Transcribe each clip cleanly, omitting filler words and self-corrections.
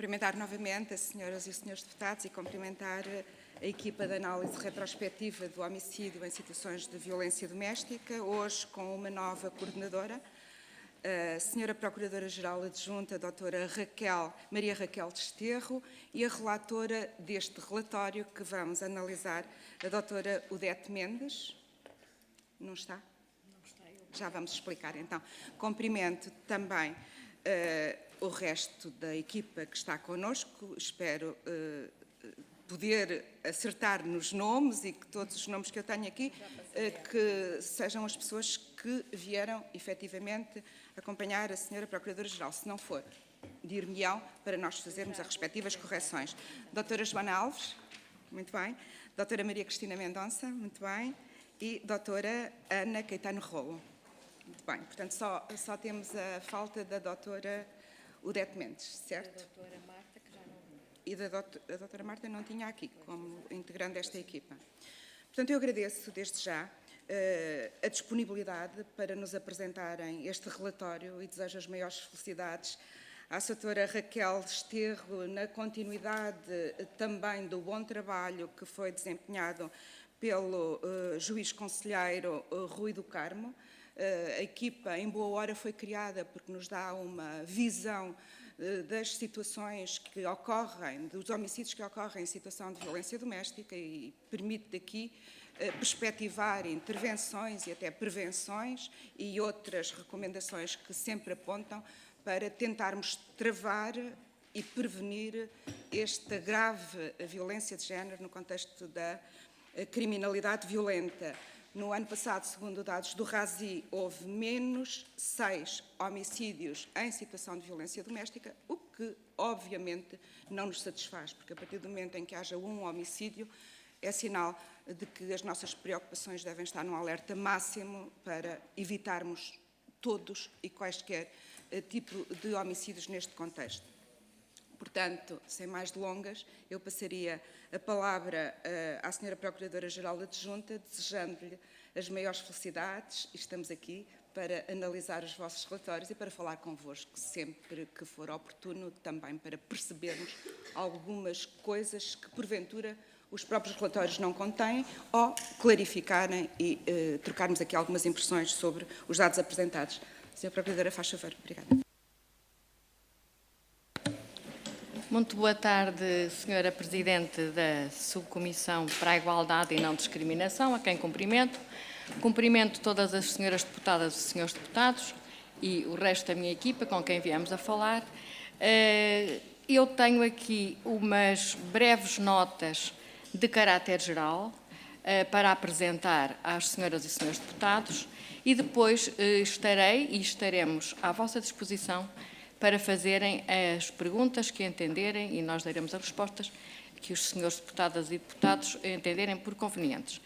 Cumprimentar novamente as senhoras e os senhores deputados e cumprimentar a equipa de análise retrospectiva do homicídio em situações de violência doméstica, hoje com uma nova coordenadora, a senhora Procuradora-Geral Adjunta, a doutora Maria Raquel Desterro, e a relatora deste relatório que vamos analisar, a doutora Odete Mendes. Não está? Não está. Já vamos explicar então. Cumprimento também o resto da equipa que está connosco. Espero poder acertar nos nomes e que todos os nomes que eu tenho aqui que sejam as pessoas que vieram efetivamente acompanhar a senhora Procuradora-Geral. Se não for, dir-me-ão para nós fazermos as respectivas correções. Doutora Joana Alves, muito bem. Doutora Maria Cristina Mendonça, muito bem. E doutora Ana Caetano Rolo. Muito bem. Portanto, só temos a falta da doutora Odete Mendes, certo? A doutora Marta, que já não vinha. E a doutora Marta não tinha aqui, como integrante desta equipa. Portanto, eu agradeço desde já a disponibilidade para nos apresentarem este relatório e desejo as maiores felicidades à doutora Raquel Desterro na continuidade também do bom trabalho que foi desempenhado pelo juiz conselheiro Rui do Carmo. A equipa, em boa hora, foi criada porque nos dá uma visão das situações que ocorrem, dos homicídios que ocorrem em situação de violência doméstica e permite daqui perspectivar intervenções e até prevenções e outras recomendações que sempre apontam para tentarmos travar e prevenir esta grave violência de género no contexto da criminalidade violenta. No ano passado, segundo dados do RASI, houve menos 6 homicídios em situação de violência doméstica, o que, obviamente, não nos satisfaz, porque a partir do momento em que haja um homicídio, é sinal de que as nossas preocupações devem estar num alerta máximo para evitarmos todos e quaisquer tipo de homicídios neste contexto. Portanto, sem mais delongas, eu passaria a palavra à senhora Procuradora-Geral Adjunta, desejando-lhe as maiores felicidades, e estamos aqui para analisar os vossos relatórios e para falar convosco sempre que for oportuno, também para percebermos algumas coisas que, porventura, os próprios relatórios não contêm, ou clarificarem e trocarmos aqui algumas impressões sobre os dados apresentados. Senhora Procuradora, faz favor. Obrigada. Muito boa tarde, Senhora Presidente da Subcomissão para a Igualdade e Não Discriminação, a quem cumprimento. Cumprimento todas as senhoras deputadas e senhores deputados e o resto da minha equipa com quem viemos a falar. Eu tenho aqui umas breves notas de caráter geral para apresentar às senhoras e senhores deputados e depois estaremos à vossa disposição para fazerem as perguntas que entenderem e nós daremos as respostas que os senhores deputadas e deputados entenderem por convenientes.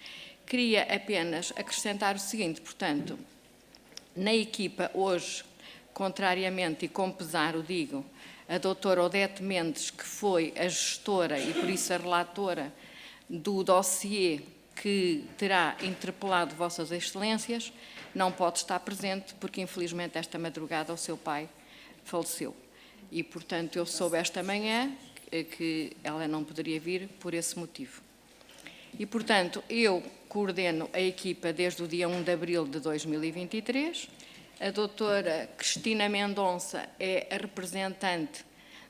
Queria apenas acrescentar o seguinte, portanto, na equipa hoje, contrariamente e com pesar o digo, a doutora Odete Mendes, que foi a gestora e por isso a relatora do dossiê que terá interpelado Vossas Excelências, não pode estar presente porque infelizmente esta madrugada o seu pai faleceu. E, portanto, eu soube esta manhã que ela não poderia vir por esse motivo. E, portanto, eu coordeno a equipa desde o dia 1 de abril de 2023. A doutora Cristina Mendonça é a representante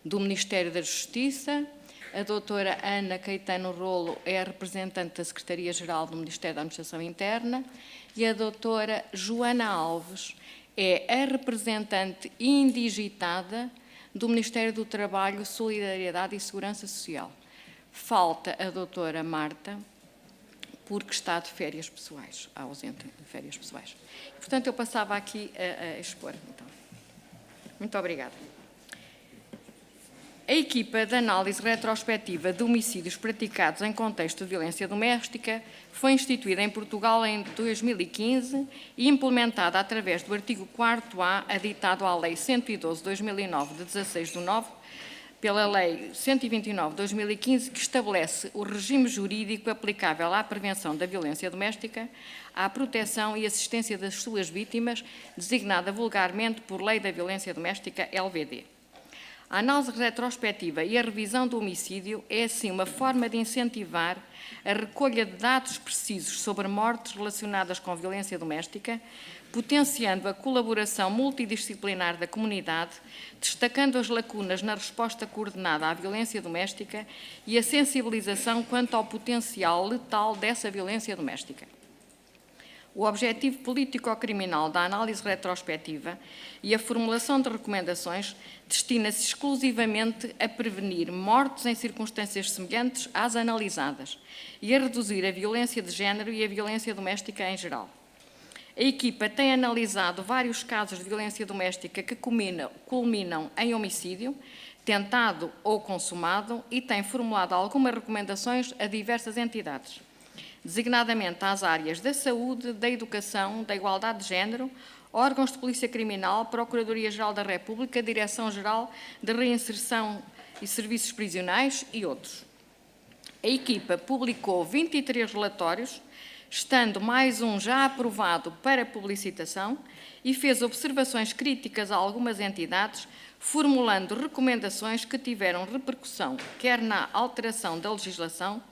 do Ministério da Justiça. A doutora Ana Caetano Rolo é a representante da Secretaria-Geral do Ministério da Administração Interna. E a doutora Joana Alves é a representante indigitada do Ministério do Trabalho, Solidariedade e Segurança Social. Falta a doutora Marta, porque está de férias pessoais, ausente de férias pessoais. Portanto, eu passava aqui a expor. Então. Muito obrigada. A equipa de análise retrospectiva de homicídios praticados em contexto de violência doméstica foi instituída em Portugal em 2015 e implementada através do artigo 4º aditado à Lei 112/2009, de 16/9, pela Lei 129/2015, que estabelece o regime jurídico aplicável à prevenção da violência doméstica, à proteção e assistência das suas vítimas, designada vulgarmente por Lei da Violência Doméstica, LVD. A análise retrospectiva e a revisão do homicídio é, assim, uma forma de incentivar a recolha de dados precisos sobre mortes relacionadas com violência doméstica, potenciando a colaboração multidisciplinar da comunidade, destacando as lacunas na resposta coordenada à violência doméstica e a sensibilização quanto ao potencial letal dessa violência doméstica. O objetivo político-criminal da análise retrospectiva e a formulação de recomendações destina-se exclusivamente a prevenir mortes em circunstâncias semelhantes às analisadas e a reduzir a violência de género e a violência doméstica em geral. A equipa tem analisado vários casos de violência doméstica que culminam em homicídio, tentado ou consumado, e tem formulado algumas recomendações a diversas entidades, designadamente às áreas da saúde, da educação, da igualdade de género, órgãos de polícia criminal, Procuradoria-Geral da República, Direção-Geral de Reinserção e Serviços Prisionais e outros. A equipa publicou 23 relatórios, estando mais um já aprovado para publicitação, e fez observações críticas a algumas entidades, formulando recomendações que tiveram repercussão quer na alteração da legislação,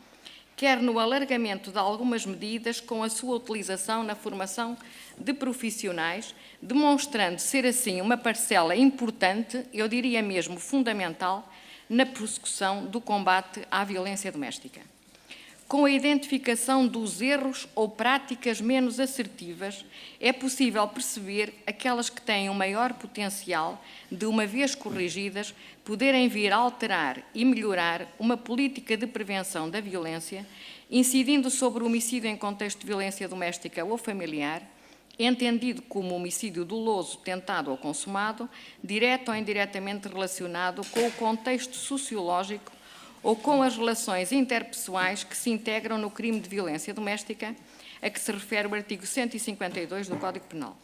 quer no alargamento de algumas medidas com a sua utilização na formação de profissionais, demonstrando ser assim uma parcela importante, eu diria mesmo fundamental, na prossecução do combate à violência doméstica. Com a identificação dos erros ou práticas menos assertivas, é possível perceber aquelas que têm um maior potencial de, uma vez corrigidas, poderem vir a alterar e melhorar uma política de prevenção da violência, incidindo sobre o homicídio em contexto de violência doméstica ou familiar, entendido como homicídio doloso, tentado ou consumado, direto ou indiretamente relacionado com o contexto sociológico ou com as relações interpessoais que se integram no crime de violência doméstica, a que se refere o artigo 152 do Código Penal.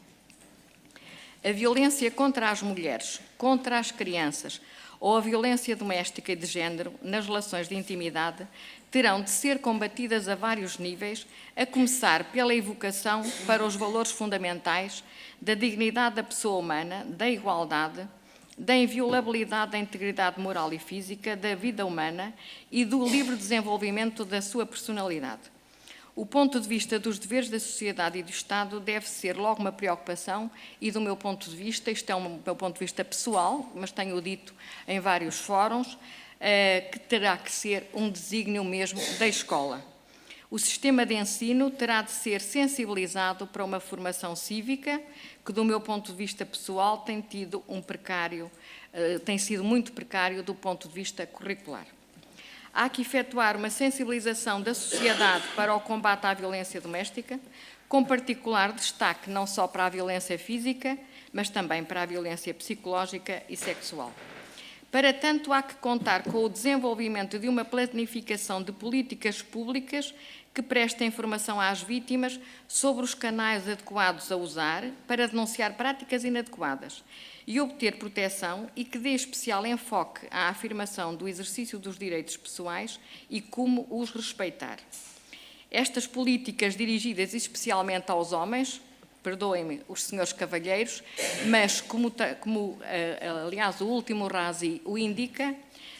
A violência contra as mulheres, contra as crianças ou a violência doméstica e de género nas relações de intimidade terão de ser combatidas a vários níveis, a começar pela evocação para os valores fundamentais da dignidade da pessoa humana, da igualdade, da inviolabilidade da integridade moral e física da vida humana e do livre desenvolvimento da sua personalidade. O ponto de vista dos deveres da sociedade e do Estado deve ser logo uma preocupação e, do meu ponto de vista, isto é o meu ponto de vista pessoal, mas tenho dito em vários fóruns, que terá que ser um desígnio mesmo da escola. O sistema de ensino terá de ser sensibilizado para uma formação cívica que, do meu ponto de vista pessoal, tem sido muito precário do ponto de vista curricular. Há que efetuar uma sensibilização da sociedade para o combate à violência doméstica, com particular destaque não só para a violência física, mas também para a violência psicológica e sexual. Para tanto, há que contar com o desenvolvimento de uma planificação de políticas públicas que prestem informação às vítimas sobre os canais adequados a usar para denunciar práticas inadequadas e obter proteção, e que dê especial enfoque à afirmação do exercício dos direitos pessoais e como os respeitar. Estas políticas dirigidas especialmente aos homens, perdoem-me os senhores cavalheiros, mas como aliás o último RASI o indica,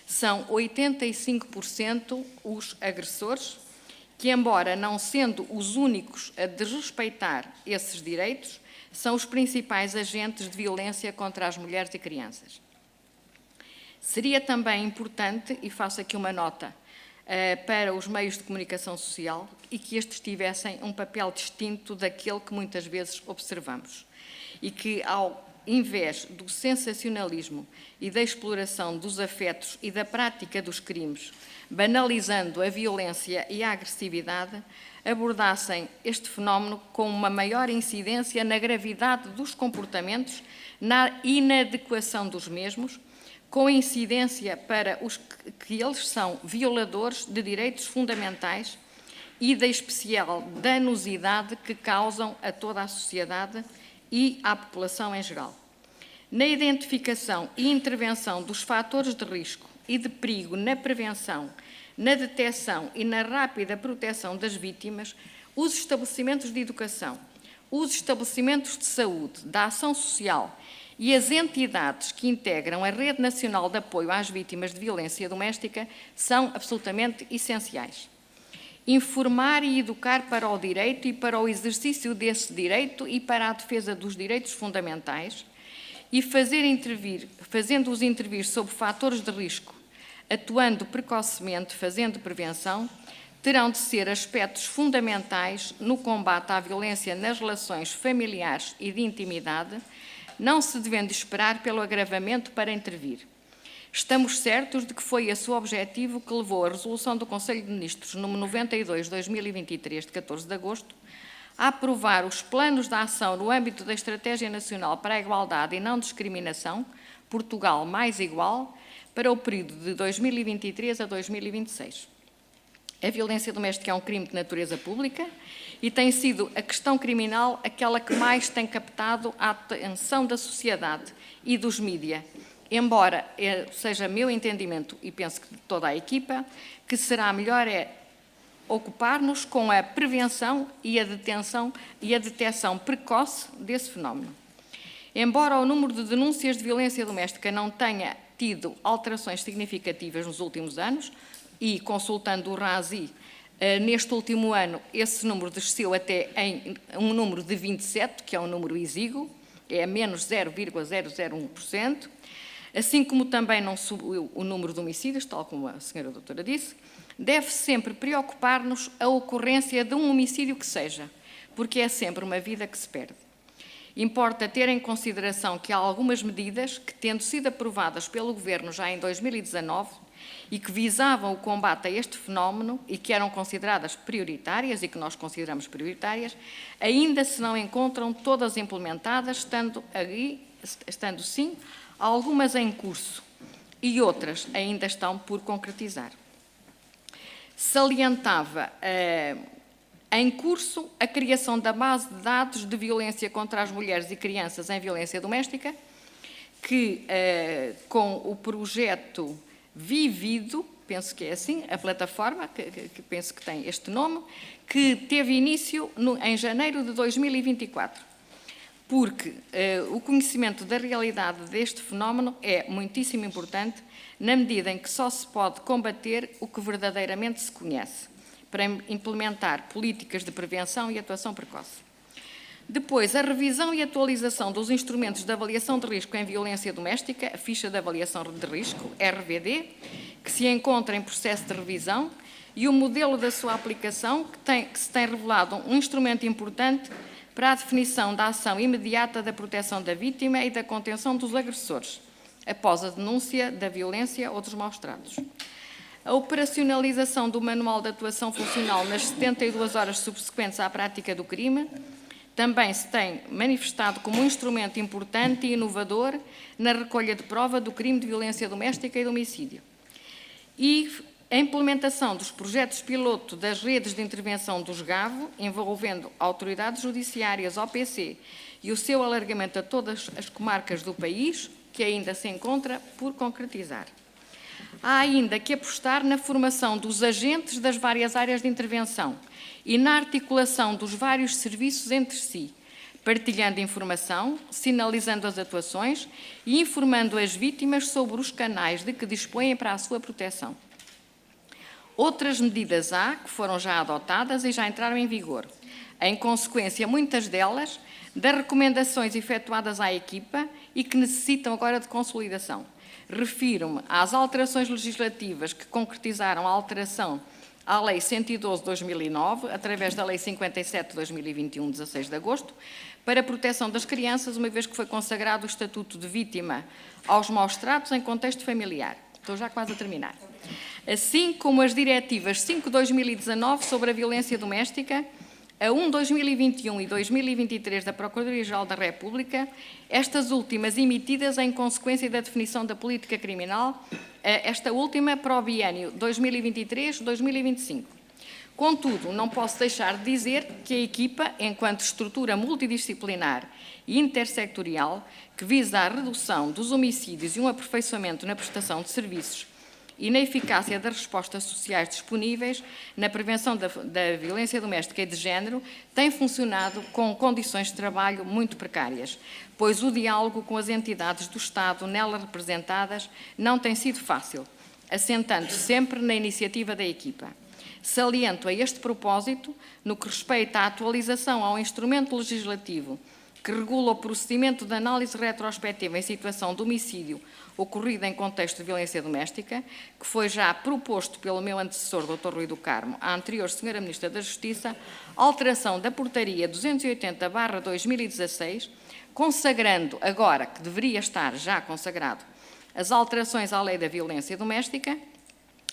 são 85% os agressores, que, embora não sendo os únicos a desrespeitar esses direitos, são os principais agentes de violência contra as mulheres e crianças. Seria também importante, e faço aqui uma nota, para os meios de comunicação social, e que estes tivessem um papel distinto daquele que muitas vezes observamos, e que, ao invés do sensacionalismo e da exploração dos afetos e da prática dos crimes, banalizando a violência e a agressividade, abordassem este fenómeno com uma maior incidência na gravidade dos comportamentos, na inadequação dos mesmos, com incidência para os que eles são violadores de direitos fundamentais e da especial danosidade que causam a toda a sociedade e à população em geral. Na identificação e intervenção dos fatores de risco e de perigo na prevenção, na detecção e na rápida proteção das vítimas, os estabelecimentos de educação, os estabelecimentos de saúde, da ação social e as entidades que integram a Rede Nacional de Apoio às Vítimas de Violência Doméstica são absolutamente essenciais. Informar e educar para o direito e para o exercício desse direito e para a defesa dos direitos fundamentais e fazendo-os intervir sobre fatores de risco, atuando precocemente, fazendo prevenção, terão de ser aspectos fundamentais no combate à violência nas relações familiares e de intimidade, não se devendo esperar pelo agravamento para intervir. Estamos certos de que foi esse o objetivo que levou a resolução do Conselho de Ministros número 92/2023, de 14 de agosto, a aprovar os planos de ação no âmbito da Estratégia Nacional para a Igualdade e Não Discriminação, Portugal mais Igual, para o período de 2023 a 2026. A violência doméstica é um crime de natureza pública e tem sido a questão criminal aquela que mais tem captado a atenção da sociedade e dos mídia, embora seja meu entendimento, e penso que de toda a equipa, que será melhor ocupar-nos com a prevenção e a detecção precoce desse fenómeno. Embora o número de denúncias de violência doméstica não tenha tido alterações significativas nos últimos anos, e consultando o RASI, neste último ano, esse número desceu até em um número de 27, que é um número exíguo, é menos 0,001%, assim como também não subiu o número de homicídios, tal como a senhora doutora disse, deve sempre preocupar-nos a ocorrência de um homicídio que seja, porque é sempre uma vida que se perde. Importa ter em consideração que há algumas medidas que, tendo sido aprovadas pelo Governo já em 2019 e que visavam o combate a este fenómeno e que eram consideradas prioritárias e que nós consideramos prioritárias, ainda se não encontram todas implementadas, estando sim algumas em curso e outras ainda estão por concretizar. Salientava em curso a criação da base de dados de violência contra as mulheres e crianças em violência doméstica, que com o projeto Vivido, penso que é assim, a plataforma, que penso que tem este nome, que teve início em janeiro de 2024. Porque o conhecimento da realidade deste fenómeno é muitíssimo importante, na medida em que só se pode combater o que verdadeiramente se conhece, para implementar políticas de prevenção e atuação precoce. Depois, a revisão e atualização dos instrumentos de avaliação de risco em violência doméstica, a ficha de avaliação de risco, RVD, que se encontra em processo de revisão, e o modelo da sua aplicação, que se tem revelado um instrumento importante para a definição da ação imediata da proteção da vítima e da contenção dos agressores, após a denúncia da violência ou dos maus-tratos. A operacionalização do Manual de Atuação Funcional nas 72 horas subsequentes à prática do crime também se tem manifestado como um instrumento importante e inovador na recolha de prova do crime de violência doméstica e de homicídio. E a implementação dos projetos piloto das redes de intervenção dos GAVO, envolvendo autoridades judiciárias, OPC, e o seu alargamento a todas as comarcas do país, que ainda se encontra por concretizar. Há ainda que apostar na formação dos agentes das várias áreas de intervenção e na articulação dos vários serviços entre si, partilhando informação, sinalizando as atuações e informando as vítimas sobre os canais de que dispõem para a sua proteção. Outras medidas há que foram já adotadas e já entraram em vigor, em consequência, muitas delas, das recomendações efetuadas à equipa e que necessitam agora de consolidação. Refiro-me às alterações legislativas que concretizaram a alteração à Lei 112/2009, através da Lei 57/2021, 16 de agosto, para a proteção das crianças, uma vez que foi consagrado o Estatuto de Vítima aos maus-tratos em contexto familiar. Estou já quase a terminar. Assim como as diretivas 5/2019 sobre a violência doméstica, a 1/2021 e 2023 da Procuradoria-Geral da República, estas últimas emitidas em consequência da definição da política criminal, esta última para o biênio 2023-2025. Contudo, não posso deixar de dizer que a equipa, enquanto estrutura multidisciplinar e intersectorial, que visa a redução dos homicídios e um aperfeiçoamento na prestação de serviços e na eficácia das respostas sociais disponíveis na prevenção da violência doméstica e de género tem funcionado com condições de trabalho muito precárias, pois o diálogo com as entidades do Estado nela representadas não tem sido fácil, assentando sempre na iniciativa da equipa. Saliento a este propósito, no que respeita à atualização ao instrumento legislativo que regula o procedimento de análise retrospectiva em situação de homicídio ocorrido em contexto de violência doméstica, que foi já proposto pelo meu antecessor, Dr. Rui do Carmo, à anterior Sra. Ministra da Justiça, alteração da Portaria 280/2016, consagrando, agora que deveria estar já consagrado, as alterações à Lei da Violência Doméstica,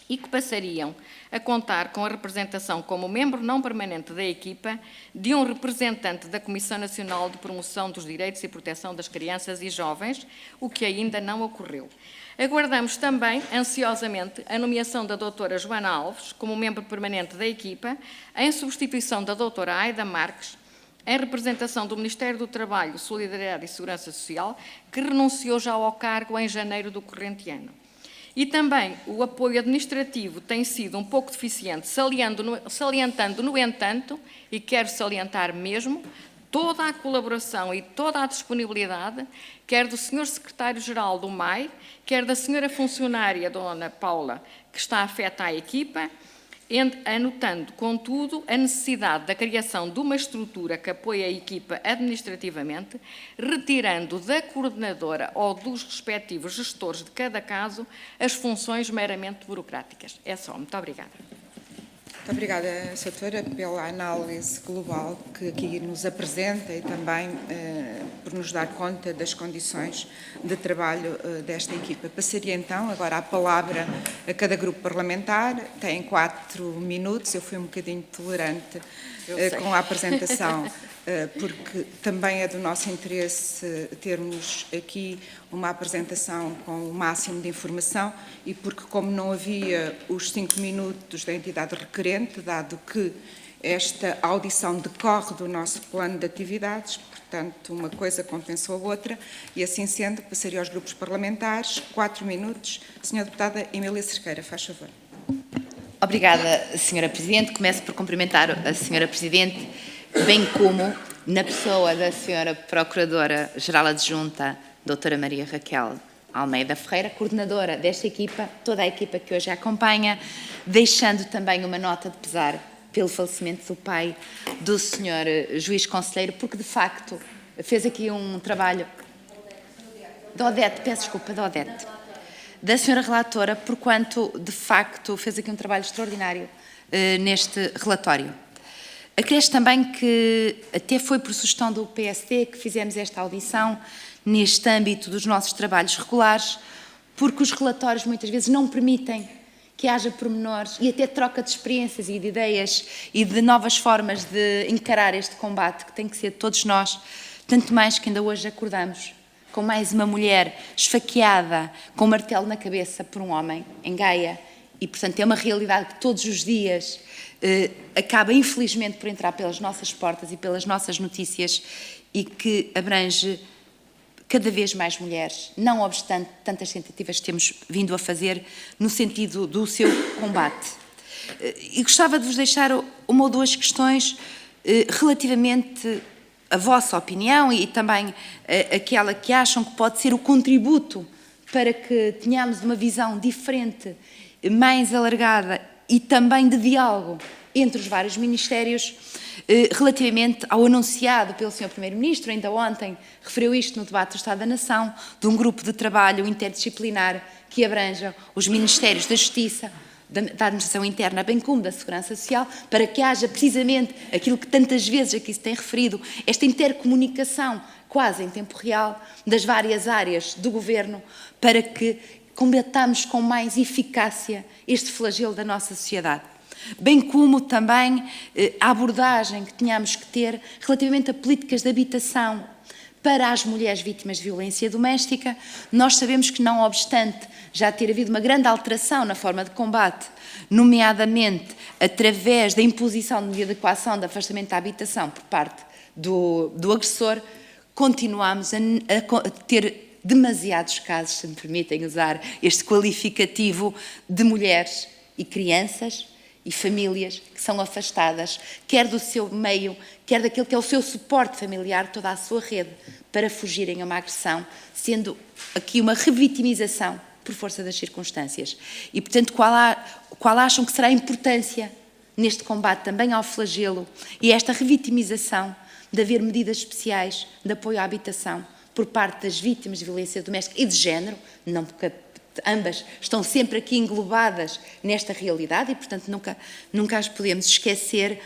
e que passariam a contar com a representação como membro não permanente da equipa de um representante da Comissão Nacional de Promoção dos Direitos e Proteção das Crianças e Jovens, o que ainda não ocorreu. Aguardamos também, ansiosamente, a nomeação da doutora Joana Alves como membro permanente da equipa, em substituição da doutora Aida Marques, em representação do Ministério do Trabalho, Solidariedade e Segurança Social, que renunciou já ao cargo em janeiro do corrente ano. E também o apoio administrativo tem sido um pouco deficiente, salientando, no entanto, e quero salientar mesmo, toda a colaboração e toda a disponibilidade, quer do Sr. Secretário-Geral do MAI, quer da Sra. Funcionária, Dona Paula, que está afeta à equipa, anotando, contudo, a necessidade da criação de uma estrutura que apoie a equipa administrativamente, retirando da coordenadora ou dos respectivos gestores de cada caso as funções meramente burocráticas. É só. Muito obrigada. Muito obrigada, Sra. Doutora, pela análise global que aqui nos apresenta e também por nos dar conta das condições de trabalho desta equipa. Passaria então agora a palavra a cada grupo parlamentar. Tem 4 minutos. Eu fui um bocadinho tolerante com a apresentação, porque também é do nosso interesse termos aqui uma apresentação com o máximo de informação e porque, como não havia os 5 minutos da entidade requerente, dado que esta audição decorre do nosso plano de atividades, portanto, uma coisa compensou a outra, e assim sendo, passaria aos grupos parlamentares. 4 minutos. Senhora Deputada Emília Cerqueira, faz favor. Obrigada, Sra. Presidente. Começo por cumprimentar a Sra. Presidente, bem como na pessoa da Sra. Procuradora-Geral Adjunta, Doutora Maria Raquel Almeida Ferreira, coordenadora desta equipa, toda a equipa que hoje a acompanha, deixando também uma nota de pesar pelo falecimento do pai do Sr. Juiz Conselheiro, porque de facto fez aqui um trabalho da Odete, peço desculpa, da Odete, da Sra. Relatora, porquanto de facto fez aqui um trabalho extraordinário neste relatório. Acresce também que até foi por sugestão do PSD que fizemos esta audição neste âmbito dos nossos trabalhos regulares, porque os relatórios muitas vezes não permitem que haja pormenores e até troca de experiências e de ideias e de novas formas de encarar este combate que tem que ser de todos nós, tanto mais que ainda hoje acordamos com mais uma mulher esfaqueada com um martelo na cabeça por um homem em Gaia e, portanto, é uma realidade que todos os dias acaba, infelizmente, por entrar pelas nossas portas e pelas nossas notícias e que abrange cada vez mais mulheres, não obstante tantas tentativas que temos vindo a fazer no sentido do seu combate. E gostava de vos deixar uma ou duas questões relativamente à vossa opinião e também aquela que acham que pode ser o contributo para que tenhamos uma visão diferente, mais alargada e também de diálogo entre os vários ministérios, relativamente ao anunciado pelo Sr. Primeiro-Ministro, ainda ontem referiu isto no debate do Estado da Nação, de um grupo de trabalho interdisciplinar que abranja os Ministérios da Justiça, da Administração Interna, bem como da Segurança Social, para que haja precisamente aquilo que tantas vezes aqui se tem referido, esta intercomunicação quase em tempo real das várias áreas do Governo, para que combatamos com mais eficácia este flagelo da nossa sociedade. Bem como também a abordagem que tínhamos que ter relativamente a políticas de habitação para as mulheres vítimas de violência doméstica. Nós sabemos que, não obstante já ter havido uma grande alteração na forma de combate, nomeadamente através da imposição de medida de coação de afastamento da habitação por parte do agressor, continuamos a ter demasiados casos, se me permitem usar este qualificativo, de mulheres e crianças e famílias que são afastadas, quer do seu meio, quer daquele que é o seu suporte familiar, toda a sua rede, para fugirem a uma agressão, sendo aqui uma revitimização por força das circunstâncias. E, portanto, qual acham que será a importância neste combate também ao flagelo e esta revitimização de haver medidas especiais de apoio à habitação por parte das vítimas de violência doméstica e de género, não porque ambas estão sempre aqui englobadas nesta realidade e, portanto, nunca as podemos esquecer,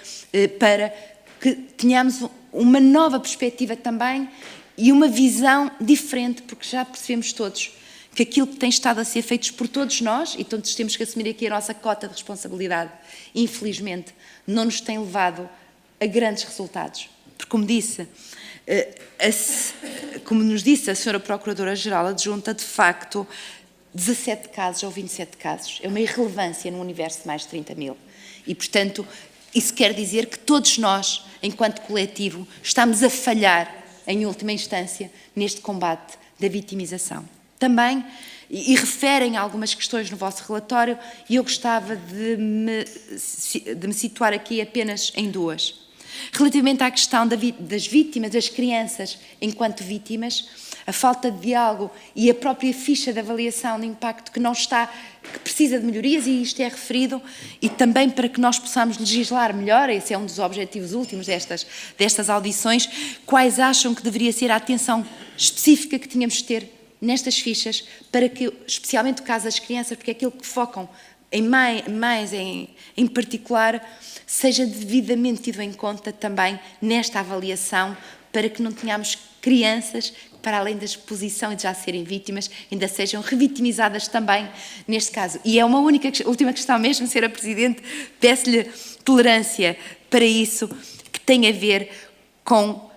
para que tenhamos uma nova perspectiva também e uma visão diferente, porque já percebemos todos que aquilo que tem estado a ser feito por todos nós, e todos temos que assumir aqui a nossa cota de responsabilidade, infelizmente, não nos tem levado a grandes resultados. Porque, como nos disse a Sra. Procuradora-Geral Adjunta, de facto, 17 casos ou 27 casos é uma irrelevância num universo de mais de 30 mil. E, portanto, isso quer dizer que todos nós, enquanto coletivo, estamos a falhar, em última instância, neste combate da vitimização. Também, e referem a algumas questões no vosso relatório, e eu gostava de me situar aqui apenas em duas. Relativamente à questão das vítimas, das crianças enquanto vítimas, a falta de diálogo e a própria ficha de avaliação de impacto que precisa de melhorias, e isto é referido, e também para que nós possamos legislar melhor, esse é um dos objetivos últimos destas audições, quais acham que deveria ser a atenção específica que tínhamos de ter nestas fichas, para que, especialmente o caso das crianças, porque é aquilo que focam em particular, seja devidamente tido em conta também nesta avaliação, para que não tenhamos crianças que, para além da exposição e de já serem vítimas, ainda sejam revitimizadas também neste caso. E é uma última questão mesmo, Sra. Presidente, peço-lhe tolerância para isso, que tem a ver com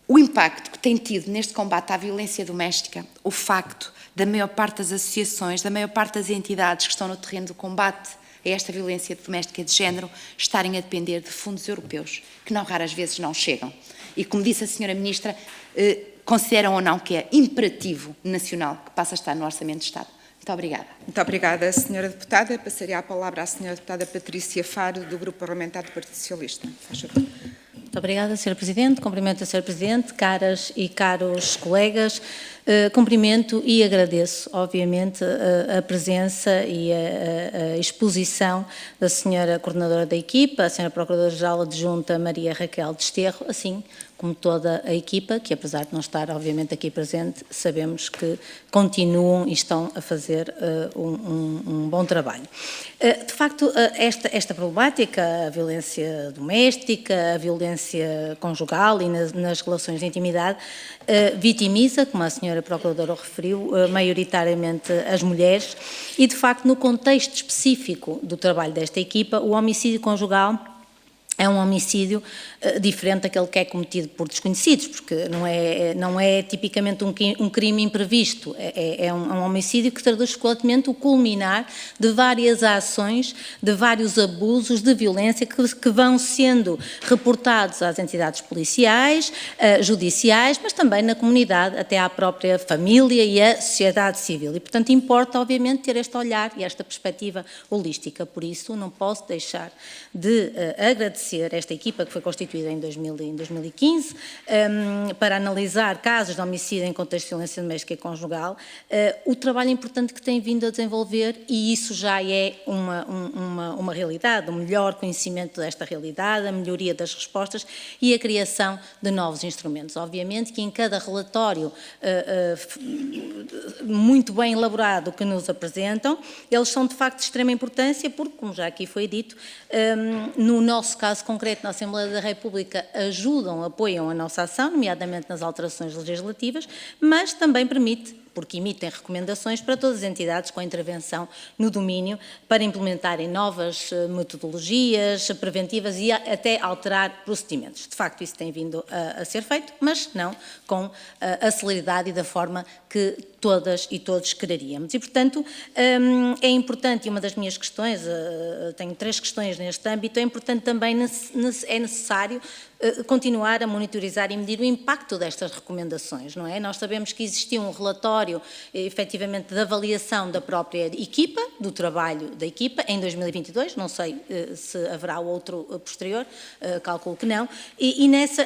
o impacto que tem tido neste combate à violência doméstica, o facto da maior parte das associações, da maior parte das entidades que estão no terreno do combate a esta violência doméstica de género, estarem a depender de fundos europeus, que não raras vezes não chegam. E, como disse a Sra. Ministra, consideram ou não que é imperativo nacional que passe a estar no Orçamento de Estado. Muito obrigada. Muito obrigada, Sra. Deputada. Passaria a palavra à Sra. Deputada Patrícia Faro, do Grupo Parlamentar do Partido Socialista. Faz favor. Muito obrigada, Sra. Presidente. Cumprimento a Sra. Presidente, caras e caros colegas. Cumprimento e agradeço, obviamente, a presença e a exposição da Sra. Coordenadora da equipa, a Sra. Procuradora-Geral Adjunta Maria Raquel Desterro, assim como toda a equipa, que apesar de não estar, obviamente, aqui presente, sabemos que continuam e estão a fazer um bom trabalho. De facto, esta problemática, a violência doméstica, a violência conjugal e nas relações de intimidade, vitimiza, como a Sra. Procuradora referiu, maioritariamente as mulheres, e de facto, no contexto específico do trabalho desta equipa, o homicídio conjugal é um homicídio diferente daquele que é cometido por desconhecidos, porque não é tipicamente um crime imprevisto, é um homicídio que traduz frequentemente o culminar de várias ações, de vários abusos de violência que vão sendo reportados às entidades policiais, judiciais, mas também na comunidade, até à própria família e à sociedade civil. E, portanto, importa, obviamente, ter este olhar e esta perspectiva holística. Por isso, não posso deixar de agradecer esta equipa que foi constituída em 2015 para analisar casos de homicídio em contexto de violência doméstica e conjugal, o trabalho importante que tem vindo a desenvolver, e isso já é uma realidade, um melhor conhecimento desta realidade, a melhoria das respostas e a criação de novos instrumentos. Obviamente que em cada relatório muito bem elaborado que nos apresentam, eles são de facto de extrema importância porque, como já aqui foi dito, no nosso caso concreto, na Assembleia da República, apoiam a nossa ação, nomeadamente nas alterações legislativas, mas também porque emitem recomendações para todas as entidades com intervenção no domínio para implementarem novas metodologias preventivas e até alterar procedimentos. De facto, isso tem vindo a ser feito, mas não com a celeridade e da forma que todas e todos quereríamos. E, portanto, é importante, e uma das minhas questões, tenho 3 questões neste âmbito, é importante também, é necessário continuar a monitorizar e medir o impacto destas recomendações, não é? Nós sabemos que existia um relatório, efetivamente, de avaliação da própria equipa, do trabalho da equipa, em 2022, não sei se haverá outro posterior, calculo que não, e nessa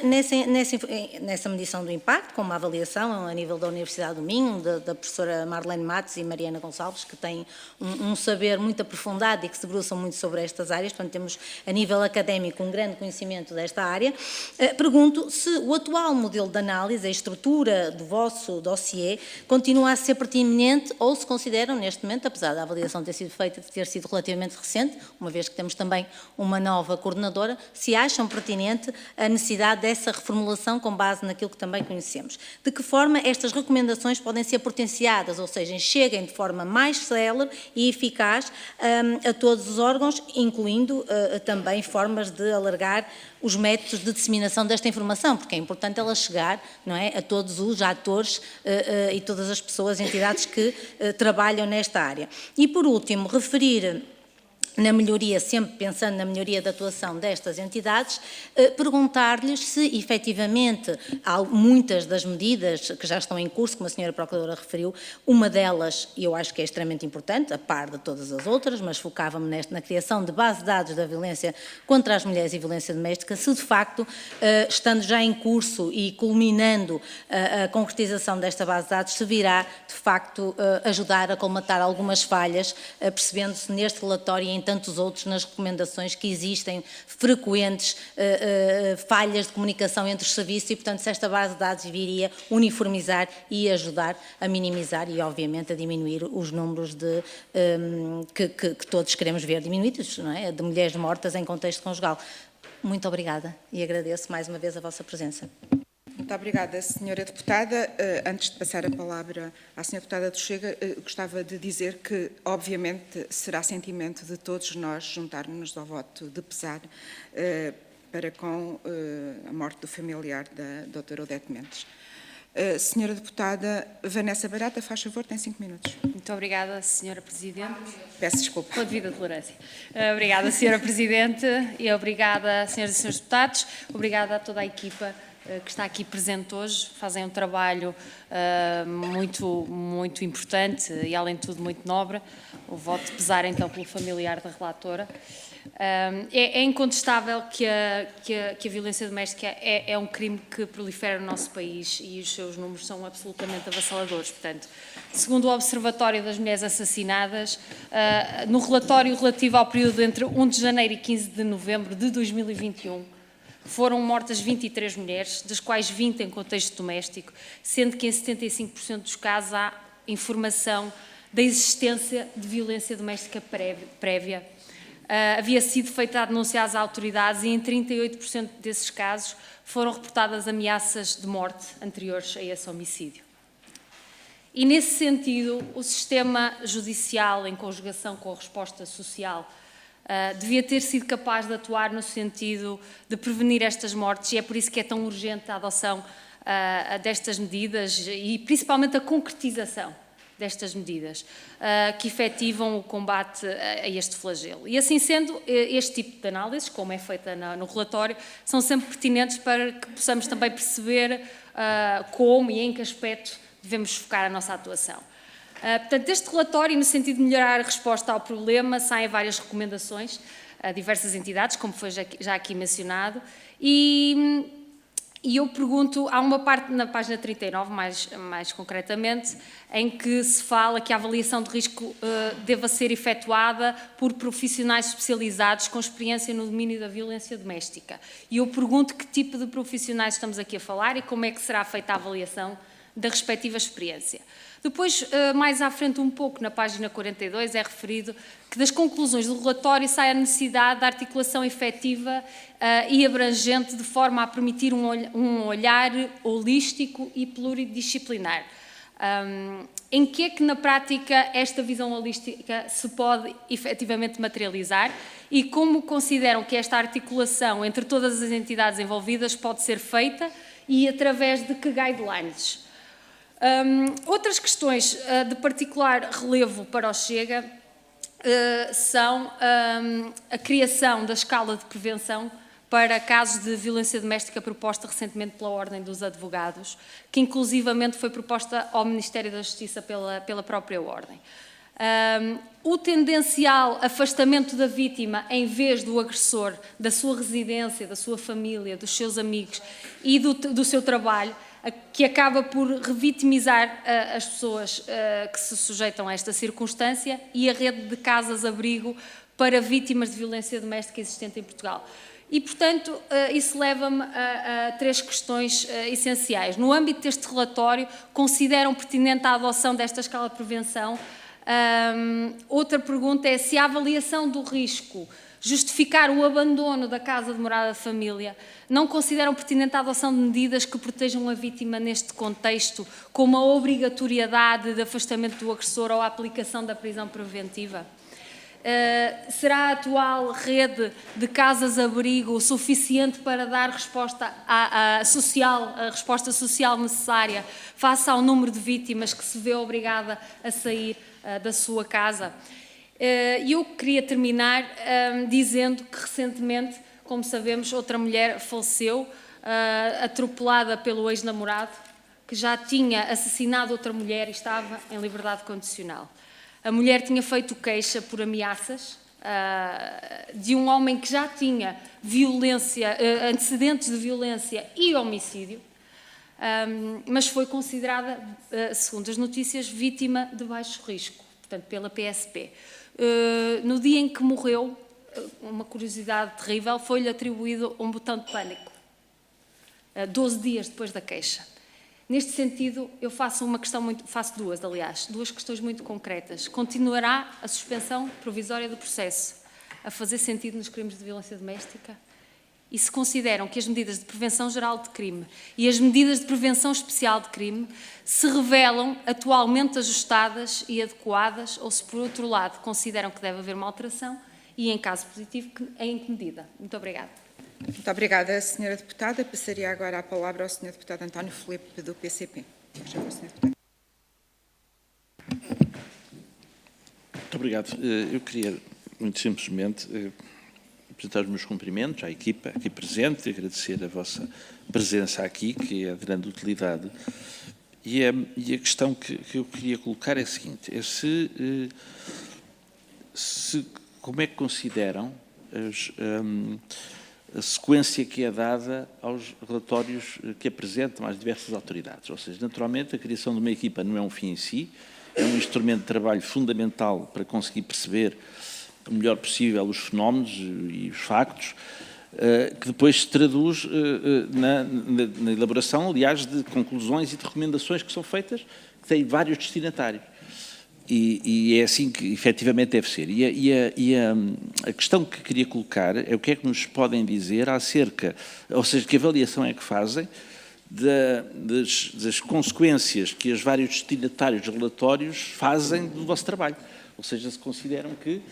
medição do impacto, com uma avaliação a nível da Universidade do Minho, da professora Marlene Matos e Mariana Gonçalves, que têm um saber muito aprofundado e que se debruçam muito sobre estas áreas, portanto temos a nível académico um grande conhecimento desta área. Pergunto se o atual modelo de análise, a estrutura do vosso dossiê, continua a ser pertinente ou se consideram neste momento, apesar da avaliação ter sido feita, de ter sido relativamente recente, uma vez que temos também uma nova coordenadora, se acham pertinente a necessidade dessa reformulação com base naquilo que também conhecemos. De que forma estas recomendações podem ser potenciadas, ou seja, cheguem de forma mais célere e eficaz a todos os órgãos, incluindo também formas de alargar os métodos de disseminação desta informação, porque é importante ela chegar, não é, a todos os atores e todas as pessoas, entidades que trabalham nesta área. E, por último, referir na melhoria, sempre pensando na melhoria da atuação destas entidades, perguntar-lhes se, efetivamente, há muitas das medidas que já estão em curso, como a senhora Procuradora referiu, uma delas, e eu acho que é extremamente importante, a par de todas as outras, mas focava-me na criação de base de dados da violência contra as mulheres e violência doméstica, se de facto, estando já em curso e culminando a concretização desta base de dados, se virá, de facto, ajudar a colmatar algumas falhas, percebendo-se neste relatório e em tantos outros nas recomendações que existem frequentes falhas de comunicação entre os serviços e, portanto, se esta base de dados viria uniformizar e ajudar a minimizar e, obviamente, a diminuir os números que todos queremos ver diminuídos, não é? De mulheres mortas em contexto conjugal. Muito obrigada e agradeço mais uma vez a vossa presença. Muito obrigada, Sra. Deputada. Antes de passar a palavra à Sra. Deputada do Chega, gostava de dizer que, obviamente, será sentimento de todos nós juntarmos-nos ao voto de pesar para com a morte do familiar da doutora Odete Mendes. Sra. Deputada Vanessa Barata, faz favor, tem 5 minutos. Muito obrigada, Sra. Presidente. Peço desculpa. Com a devida tolerância. Obrigada, Sra. Presidente, e obrigada, Sras. e Srs. Deputados. Obrigada a toda a equipa que está aqui presente hoje. Fazem um trabalho muito importante e, além de tudo, muito nobre. O voto de pesar, então, pelo familiar da relatora. É incontestável que a violência doméstica é um crime que prolifera no nosso país e os seus números são absolutamente avassaladores. Portanto, segundo o Observatório das Mulheres Assassinadas, no relatório relativo ao período entre 1 de janeiro e 15 de novembro de 2021, foram mortas 23 mulheres, das quais 20 em contexto doméstico, sendo que em 75% dos casos há informação da existência de violência doméstica prévia. Havia sido feita a denúncia às autoridades e em 38% desses casos foram reportadas ameaças de morte anteriores a esse homicídio. E nesse sentido, o sistema judicial, em conjugação com a resposta social, devia ter sido capaz de atuar no sentido de prevenir estas mortes e é por isso que é tão urgente a adoção destas medidas e principalmente a concretização destas medidas que efetivam o combate a este flagelo. E assim sendo, este tipo de análises, como é feita no relatório, são sempre pertinentes para que possamos também perceber como e em que aspecto devemos focar a nossa atuação. Portanto, deste relatório, no sentido de melhorar a resposta ao problema, saem várias recomendações a diversas entidades, como foi já aqui mencionado, e eu pergunto, há uma parte na página 39, mais concretamente, em que se fala que a avaliação de risco deva ser efetuada por profissionais especializados com experiência no domínio da violência doméstica. E eu pergunto que tipo de profissionais estamos aqui a falar e como é que será feita a avaliação da respectiva experiência. Depois, mais à frente um pouco, na página 42, é referido que das conclusões do relatório sai a necessidade da articulação efetiva e abrangente de forma a permitir um olhar holístico e pluridisciplinar. Em que é que, na prática, esta visão holística se pode efetivamente materializar e como consideram que esta articulação entre todas as entidades envolvidas pode ser feita e através de que guidelines? Outras questões de particular relevo para o Chega são a criação da escala de prevenção para casos de violência doméstica proposta recentemente pela Ordem dos Advogados, que inclusivamente foi proposta ao Ministério da Justiça pela própria Ordem. O tendencial afastamento da vítima em vez do agressor da sua residência, da sua família, dos seus amigos e do seu trabalho, que acaba por revitimizar as pessoas que se sujeitam a esta circunstância, e a rede de casas-abrigo para vítimas de violência doméstica existente em Portugal. E, portanto, isso leva-me a três questões essenciais. No âmbito deste relatório, consideram pertinente a adoção desta escala de prevenção? Outra pergunta é se a avaliação do risco justificar o abandono da casa de morada de família, não consideram pertinente a adoção de medidas que protejam a vítima neste contexto, como a obrigatoriedade de afastamento do agressor ou a aplicação da prisão preventiva? Será a atual rede de casas-abrigo suficiente para dar resposta a resposta social necessária face ao número de vítimas que se vê obrigada a sair da sua casa? Eu queria terminar dizendo que recentemente, como sabemos, outra mulher faleceu, atropelada pelo ex-namorado, que já tinha assassinado outra mulher e estava em liberdade condicional. A mulher tinha feito queixa por ameaças de um homem que já tinha antecedentes de violência e homicídio, mas foi considerada, segundo as notícias, vítima de baixo risco, portanto, pela PSP. No dia em que morreu, uma curiosidade terrível, foi-lhe atribuído um botão de pânico, 12 dias depois da queixa. Neste sentido, eu faço duas questões muito concretas. Continuará a suspensão provisória do processo a fazer sentido nos crimes de violência doméstica? E se consideram que as medidas de prevenção geral de crime e as medidas de prevenção especial de crime se revelam atualmente ajustadas e adequadas, ou se, por outro lado, consideram que deve haver uma alteração e, em caso positivo, em que medida? Muito obrigada. Muito obrigada, Sra. Deputada. Passaria agora a palavra ao Sr. Deputado António Filipe, do PCP. Por favor, Sr. Deputado. Muito obrigado. Eu queria, muito simplesmente, apresentar os meus cumprimentos à equipa aqui presente e agradecer a vossa presença aqui, que é de grande utilidade. E a questão que eu queria colocar é a seguinte: é como é que consideram a sequência que é dada aos relatórios que apresentam às diversas autoridades. Ou seja, naturalmente, a criação de uma equipa não é um fim em si, é um instrumento de trabalho fundamental para conseguir perceber o melhor possível os fenómenos e os factos, que depois se traduz na elaboração, aliás, de conclusões e de recomendações que são feitas, que têm vários destinatários. E é assim que efetivamente deve ser. A questão que queria colocar é o que é que nos podem dizer acerca, ou seja, que avaliação é que fazem das consequências que os vários destinatários relatórios fazem do vosso trabalho. Ou seja, se consideram que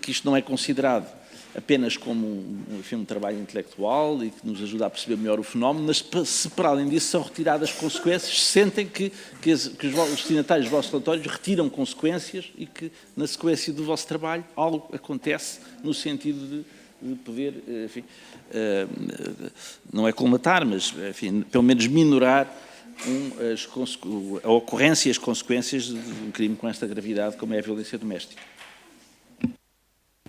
isto não é considerado apenas como um trabalho intelectual e que nos ajuda a perceber melhor o fenómeno, mas se para além disso são retiradas consequências, sentem que os destinatários dos vossos relatórios retiram consequências e que na sequência do vosso trabalho algo acontece no sentido de poder, enfim, não é colmatar, mas enfim, pelo menos minorar a ocorrência e as consequências de um crime com esta gravidade como é a violência doméstica.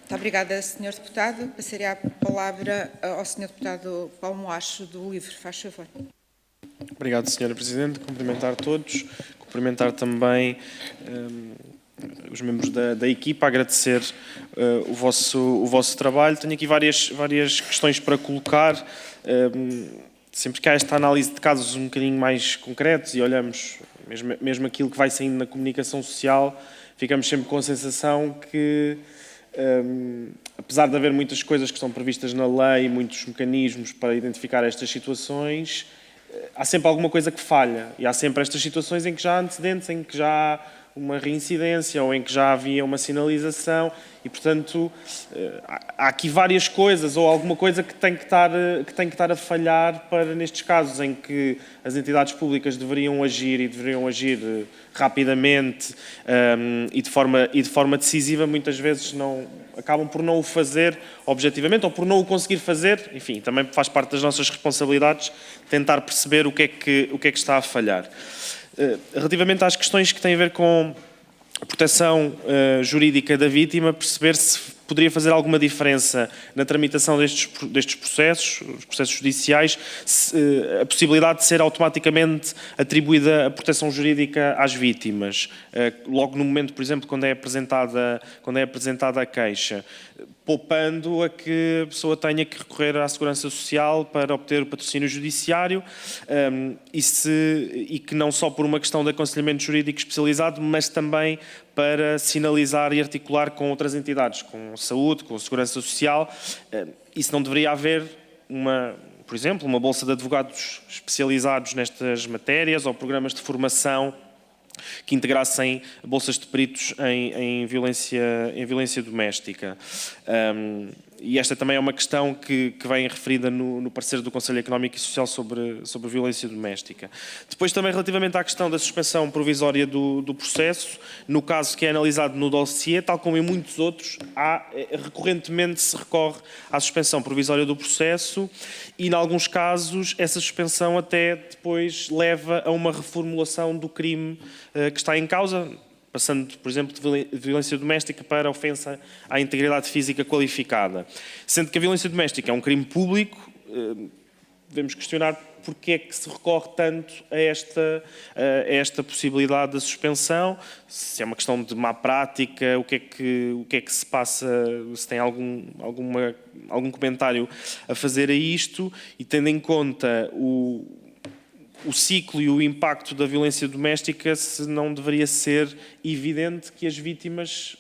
Muito obrigada, Sr. Deputado. Passaria a palavra ao Sr. Deputado Paulo Moacho, do LIVRE. Faz favor. Obrigado, Sra. Presidente. Cumprimentar todos. Cumprimentar também os membros da equipa, agradecer o vosso trabalho. Tenho aqui várias questões para colocar. Sempre que há esta análise de casos um bocadinho mais concretos e olhamos mesmo aquilo que vai saindo na comunicação social, ficamos sempre com a sensação que apesar de haver muitas coisas que são previstas na lei, muitos mecanismos para identificar estas situações, há sempre alguma coisa que falha e há sempre estas situações em que já há antecedentes, em que já há uma reincidência ou em que já havia uma sinalização e, portanto, há aqui várias coisas ou alguma coisa que tem que estar a falhar para, nestes casos em que as entidades públicas deveriam agir rapidamente e de forma decisiva, muitas vezes acabam por não o fazer objetivamente ou por não o conseguir fazer. Enfim, também faz parte das nossas responsabilidades tentar perceber o que é que está a falhar. Relativamente às questões que têm a ver com a proteção jurídica da vítima, perceber se poderia fazer alguma diferença na tramitação destes processos, os processos judiciais, a possibilidade de ser automaticamente atribuída a proteção jurídica às vítimas, logo no momento, por exemplo, quando é apresentada a queixa, poupando a que a pessoa tenha que recorrer à Segurança Social para obter o patrocínio judiciário e que não só por uma questão de aconselhamento jurídico especializado, mas também para sinalizar e articular com outras entidades, com a saúde, com a Segurança Social. Isso não deveria haver por exemplo, uma bolsa de advogados especializados nestas matérias ou programas de formação que integrassem bolsas de peritos em violência doméstica. E esta também é uma questão que vem referida no parecer do Conselho Económico e Social sobre a violência doméstica. Depois também relativamente à questão da suspensão provisória do processo, no caso que é analisado no dossiê, tal como em muitos outros, recorrentemente se recorre à suspensão provisória do processo e, em alguns casos, essa suspensão até depois leva a uma reformulação do crime que está em causa, passando, por exemplo, de violência doméstica para ofensa à integridade física qualificada. Sendo que a violência doméstica é um crime público, devemos questionar porque é que se recorre tanto a esta possibilidade da suspensão, se é uma questão de má prática, o que é que se passa, se tem algum comentário a fazer a isto, e tendo em conta o ciclo e o impacto da violência doméstica, se não deveria ser evidente que as vítimas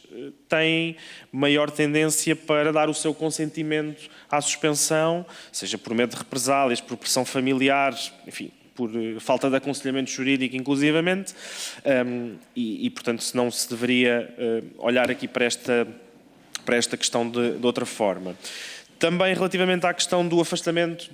têm maior tendência para dar o seu consentimento à suspensão, seja por medo de represálias, por pressão familiar, enfim, por falta de aconselhamento jurídico, inclusivamente, e portanto, se não se deveria olhar aqui para esta questão de outra forma. Também relativamente à questão do afastamento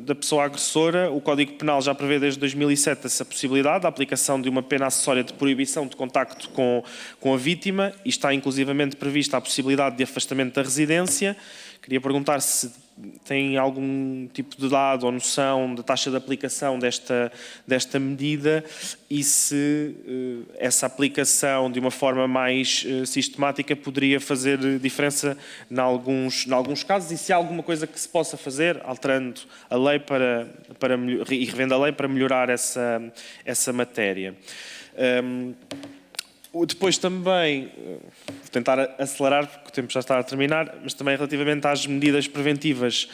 da pessoa agressora, o Código Penal já prevê desde 2007 essa possibilidade, a aplicação de uma pena acessória de proibição de contacto com a vítima, e está inclusivamente prevista a possibilidade de afastamento da residência. Queria perguntar se tem algum tipo de dado ou noção da taxa de aplicação desta medida e se essa aplicação de uma forma mais sistemática poderia fazer diferença em alguns casos, e se há alguma coisa que se possa fazer, alterando a lei e revendo a lei para melhorar essa matéria. Depois também, vou tentar acelerar porque o tempo já está a terminar, mas também relativamente às medidas preventivas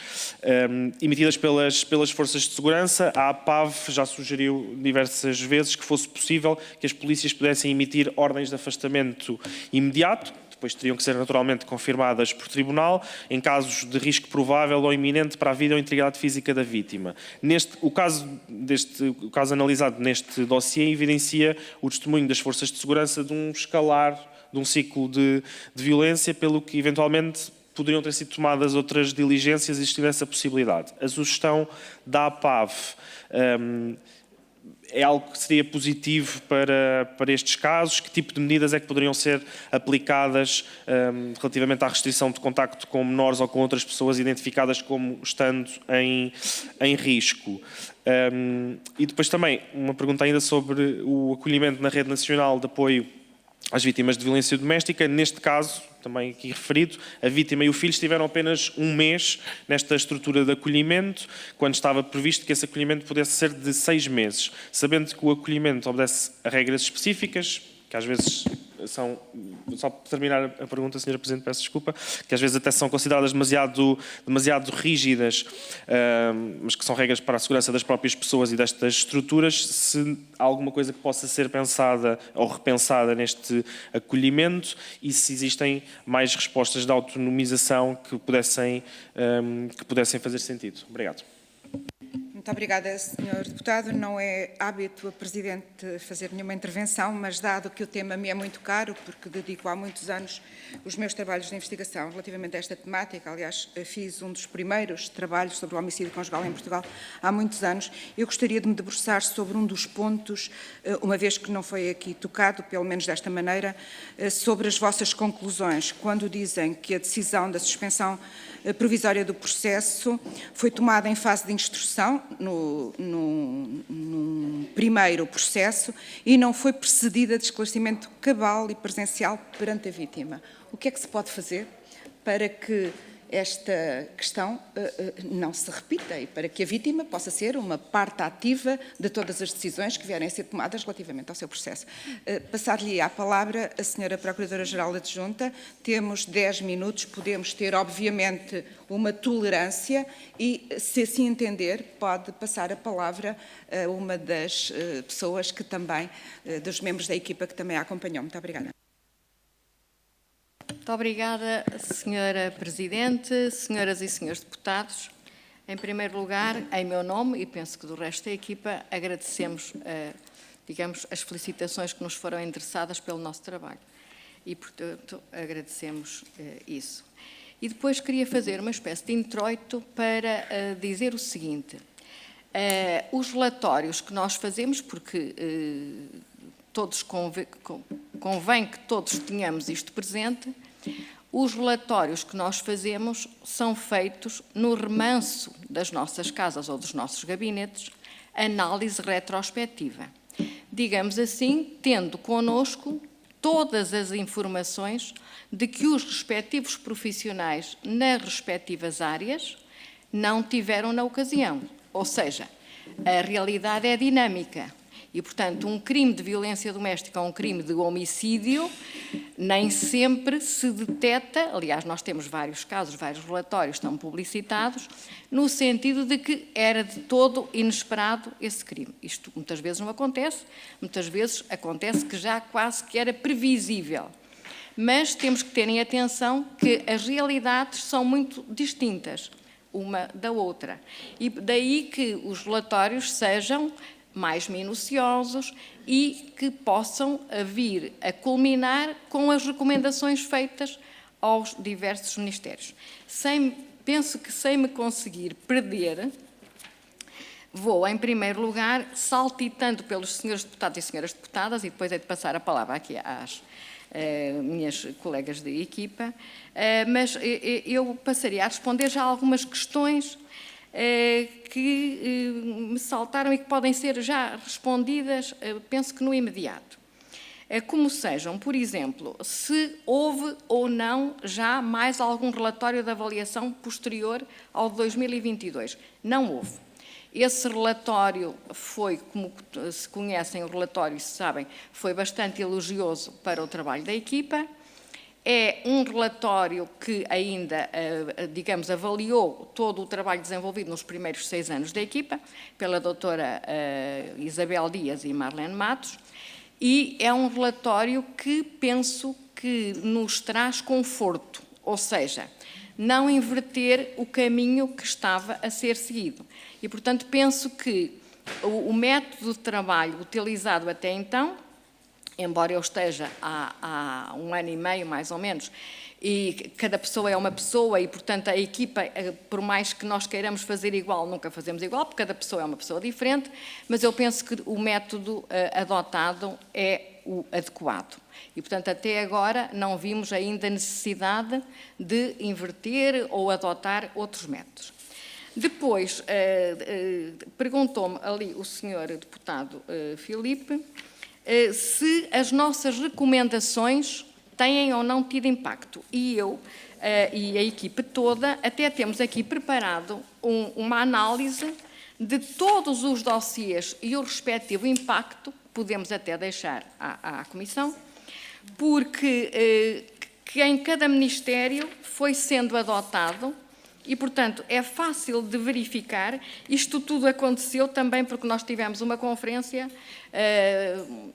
emitidas pelas forças de segurança, a APAV já sugeriu diversas vezes que fosse possível que as polícias pudessem emitir ordens de afastamento imediato, depois teriam que ser naturalmente confirmadas por tribunal, em casos de risco provável ou iminente para a vida ou integridade física da vítima. O caso analisado neste dossiê evidencia o testemunho das forças de segurança de um escalar, de um ciclo de violência, pelo que eventualmente poderiam ter sido tomadas outras diligências existindo essa possibilidade. A sugestão da APAV é algo que seria positivo para estes casos? Que tipo de medidas é que poderiam ser aplicadas relativamente à restrição de contacto com menores ou com outras pessoas identificadas como estando em risco? E depois também uma pergunta ainda sobre o acolhimento na Rede Nacional de Apoio às Vítimas de Violência Doméstica. Neste caso, também aqui referido, a vítima e o filho estiveram apenas um mês nesta estrutura de acolhimento, quando estava previsto que esse acolhimento pudesse ser de 6 meses, sabendo que o acolhimento obedece a regras específicas, que às vezes são, só para terminar a pergunta, Sra. Presidente, peço desculpa, que às vezes até são consideradas demasiado rígidas, mas que são regras para a segurança das próprias pessoas e destas estruturas. Se há alguma coisa que possa ser pensada ou repensada neste acolhimento e se existem mais respostas de autonomização que pudessem fazer sentido. Obrigado. Muito obrigada, Sr. Deputado. Não é hábito a Presidente fazer nenhuma intervenção, mas dado que o tema me é muito caro, porque dedico há muitos anos os meus trabalhos de investigação relativamente a esta temática, aliás, fiz um dos primeiros trabalhos sobre o homicídio conjugal em Portugal há muitos anos, eu gostaria de me debruçar sobre um dos pontos, uma vez que não foi aqui tocado, pelo menos desta maneira, sobre as vossas conclusões, quando dizem que a decisão da suspensão provisória do processo foi tomada em fase de instrução, no primeiro processo, e não foi precedida de esclarecimento cabal e presencial perante a vítima. O que é que se pode fazer para que esta questão não se repita e para que a vítima possa ser uma parte ativa de todas as decisões que vierem a ser tomadas relativamente ao seu processo? Passar-lhe a palavra a Sra. Procuradora-Geral Adjunta. Temos 10 minutos, podemos ter, obviamente, uma tolerância e, se assim entender, pode passar a palavra a uma das pessoas que também, dos membros da equipa que também a acompanhou. Muito obrigada. Muito obrigada, Sra. Presidente, senhoras e senhores deputados. Em primeiro lugar, em meu nome, e penso que do resto da equipa, agradecemos, digamos, as felicitações que nos foram endereçadas pelo nosso trabalho. E, portanto, agradecemos isso. E depois queria fazer uma espécie de introito para dizer o seguinte. Os relatórios que nós fazemos, porque todos convém que todos tenhamos isto presente, os relatórios que nós fazemos são feitos no remanso das nossas casas ou dos nossos gabinetes, análise retrospectiva. Digamos assim, tendo connosco todas as informações de que os respectivos profissionais nas respectivas áreas não tiveram na ocasião. Ou seja, a realidade é dinâmica. E, portanto, um crime de violência doméstica ou um crime de homicídio nem sempre se detecta, aliás, nós temos vários casos, vários relatórios estão publicitados, no sentido de que era de todo inesperado esse crime. Isto muitas vezes não acontece, muitas vezes acontece que já quase que era previsível. Mas temos que ter em atenção que as realidades são muito distintas uma da outra. E daí que os relatórios sejam mais minuciosos e que possam vir a culminar com as recomendações feitas aos diversos ministérios. Penso que sem me conseguir perder, vou, em primeiro lugar, saltitando pelos senhores deputados e senhoras deputadas, e depois é de passar a palavra aqui às minhas colegas de equipa, mas eu passaria a responder já algumas questões que me saltaram e que podem ser já respondidas, penso que no imediato. Como sejam, por exemplo, se houve ou não já mais algum relatório de avaliação posterior ao de 2022. Não houve. Esse relatório foi, como se conhecem o relatório e se sabem, foi bastante elogioso para o trabalho da equipa. É um relatório que ainda, digamos, avaliou todo o trabalho desenvolvido nos primeiros 6 anos da equipa, pela doutora Isabel Dias e Marlene Matos, e é um relatório que penso que nos traz conforto, ou seja, não inverter o caminho que estava a ser seguido. E, portanto, penso que o método de trabalho utilizado até então, embora eu esteja há 1 ano e meio, mais ou menos, e cada pessoa é uma pessoa e, portanto, a equipa, por mais que nós queiramos fazer igual, nunca fazemos igual, porque cada pessoa é uma pessoa diferente, mas eu penso que o método adotado é o adequado. E, portanto, até agora não vimos ainda necessidade de inverter ou adotar outros métodos. Depois, perguntou-me ali o senhor deputado Filipe, se as nossas recomendações têm ou não tido impacto. E eu e a equipe toda até temos aqui preparado uma análise de todos os dossiês e o respectivo impacto, podemos até deixar à Comissão, porque que em cada Ministério foi sendo adotado e, portanto, é fácil de verificar. Isto tudo aconteceu também porque nós tivemos uma conferência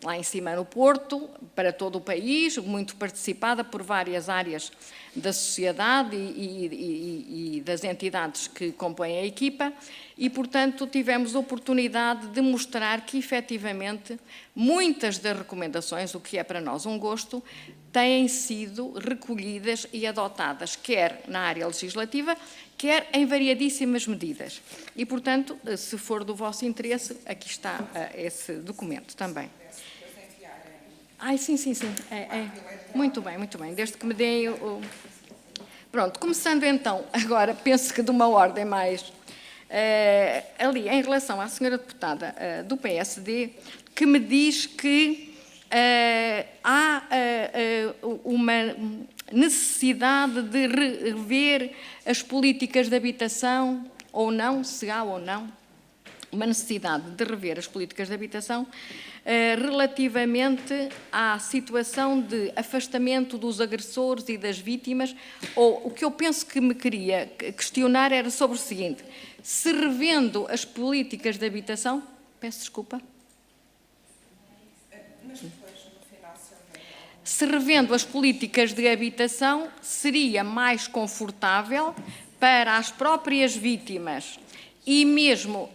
lá em cima no Porto, para todo o país, muito participada por várias áreas da sociedade e das entidades que compõem a equipa e, portanto, tivemos a oportunidade de mostrar que, efetivamente, muitas das recomendações, o que é para nós um gosto, têm sido recolhidas e adotadas, quer na área legislativa, quer em variadíssimas medidas. E, portanto, se for do vosso interesse, aqui está esse documento também. Sim. Muito bem. Desde que me deem o... Pronto, começando então, agora, penso que de uma ordem mais... ali, em relação à senhora deputada do PSD, que me diz que há uma necessidade de rever as políticas de habitação, ou não, se há ou não, uma necessidade de rever as políticas de habitação relativamente à situação de afastamento dos agressores e das vítimas, ou o que eu penso que me queria questionar era sobre o seguinte: se revendo as políticas de habitação, peço desculpa. Se revendo as políticas de habitação, seria mais confortável para as próprias vítimas e mesmo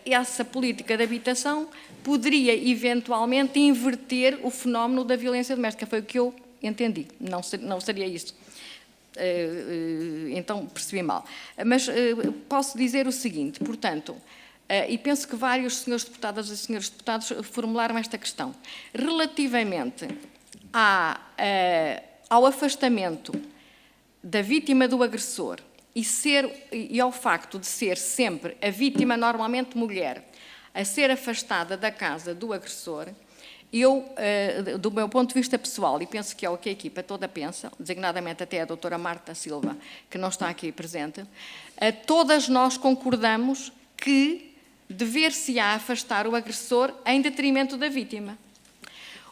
essa política de habitação poderia eventualmente inverter o fenómeno da violência doméstica. Foi o que eu entendi, não seria isso. Então percebi mal. Mas posso dizer o seguinte, portanto, e penso que vários senhores deputadas e senhores deputados formularam esta questão. Relativamente ao afastamento da vítima do agressor e ao facto de ser sempre a vítima, normalmente mulher, a ser afastada da casa do agressor, eu, do meu ponto de vista pessoal, e penso que é o que a equipa toda pensa, designadamente até a doutora Marta Silva, que não está aqui presente, todas nós concordamos que dever-se-á afastar o agressor em detrimento da vítima.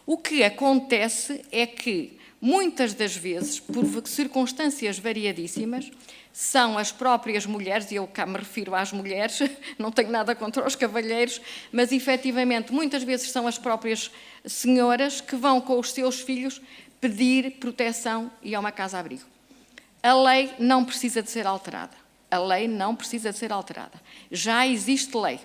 O que acontece é que, muitas das vezes, por circunstâncias variadíssimas, são as próprias mulheres, e eu cá me refiro às mulheres, não tenho nada contra os cavalheiros, mas efetivamente muitas vezes são as próprias senhoras que vão com os seus filhos pedir proteção e a uma casa-abrigo. A lei não precisa de ser alterada. A lei não precisa de ser alterada. Já existe lei.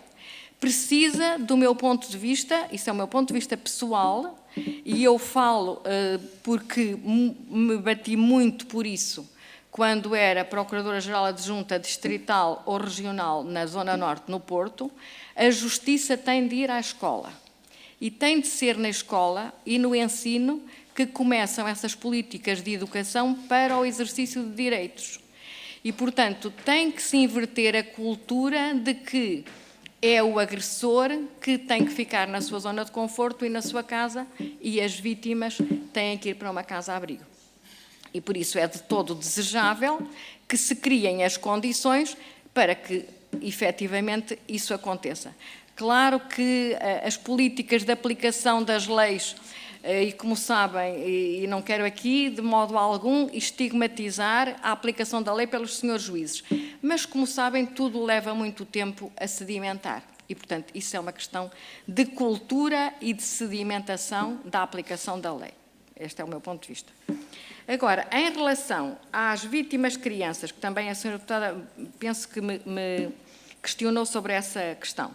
Precisa, do meu ponto de vista, isso é o meu ponto de vista pessoal, e eu falo porque me bati muito por isso quando era Procuradora-Geral Adjunta Distrital ou Regional na Zona Norte, no Porto. A justiça tem de ir à escola. E tem de ser na escola e no ensino que começam essas políticas de educação para o exercício de direitos. E, portanto, tem que se inverter a cultura de que é o agressor que tem que ficar na sua zona de conforto e na sua casa e as vítimas têm que ir para uma casa-abrigo. E por isso é de todo desejável que se criem as condições para que, efetivamente, isso aconteça. Claro que as políticas de aplicação das leis, e como sabem, e não quero aqui, de modo algum, estigmatizar a aplicação da lei pelos senhores juízes, mas, como sabem, tudo leva muito tempo a sedimentar. E, portanto, isso é uma questão de cultura e de sedimentação da aplicação da lei. Este é o meu ponto de vista. Agora, em relação às vítimas crianças, que também a senhora deputada penso que me questionou sobre essa questão,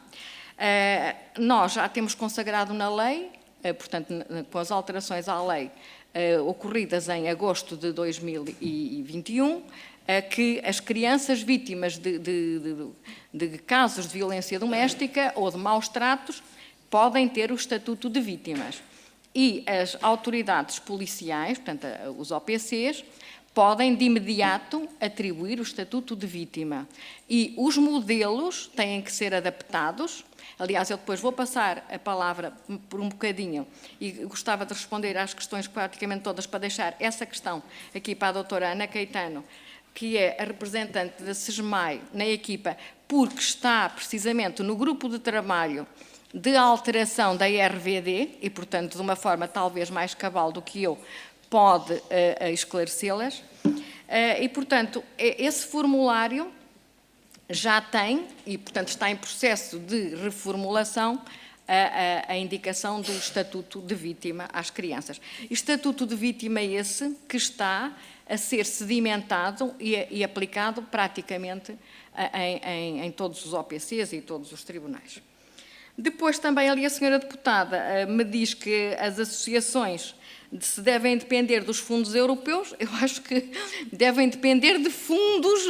nós já temos consagrado na lei, portanto, com as alterações à lei ocorridas em agosto de 2021, que as crianças vítimas de casos de violência doméstica ou de maus tratos podem ter o estatuto de vítimas. E as autoridades policiais, portanto, os OPCs, podem de imediato atribuir o estatuto de vítima. E os modelos têm que ser adaptados. Aliás, eu depois vou passar a palavra por um bocadinho e gostava de responder às questões praticamente todas para deixar essa questão aqui para a doutora Ana Caetano, que é a representante da SESMAI na equipa, porque está precisamente no grupo de trabalho de alteração da RVD e, portanto, de uma forma talvez mais cabal do que eu, pode esclarecê-las. E, portanto, esse formulário já tem, e, portanto, está em processo de reformulação, a indicação do Estatuto de Vítima às crianças. Estatuto de Vítima esse que está a ser sedimentado e aplicado praticamente em todos os OPCs e todos os tribunais. Depois também ali a senhora deputada me diz que as associações se devem depender dos fundos europeus. Eu acho que devem depender de fundos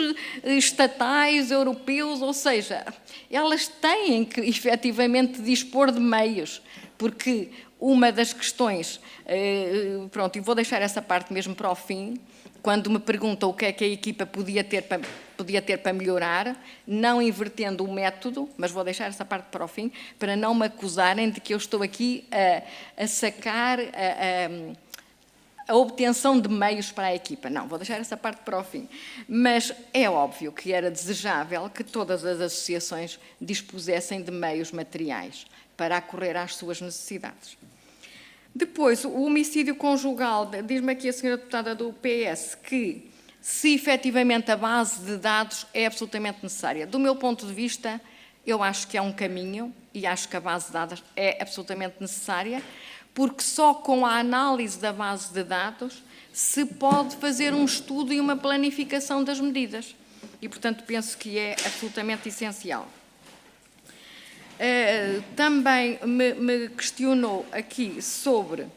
estatais, europeus, ou seja, elas têm que efetivamente dispor de meios, porque uma das questões, pronto, e vou deixar essa parte mesmo para o fim, quando me perguntam o que é que a equipa podia ter para melhorar, não invertendo o método, mas vou deixar essa parte para o fim, para não me acusarem de que eu estou aqui a sacar a obtenção de meios para a equipa. Não, vou deixar essa parte para o fim. Mas é óbvio que era desejável que todas as associações dispusessem de meios materiais para acorrer às suas necessidades. Depois, o homicídio conjugal, diz-me aqui a senhora deputada do PS que se efetivamente a base de dados é absolutamente necessária. Do meu ponto de vista, eu acho que é um caminho e acho que a base de dados é absolutamente necessária, porque só com a análise da base de dados se pode fazer um estudo e uma planificação das medidas. E, portanto, penso que é absolutamente essencial. Também me questionou aqui sobre,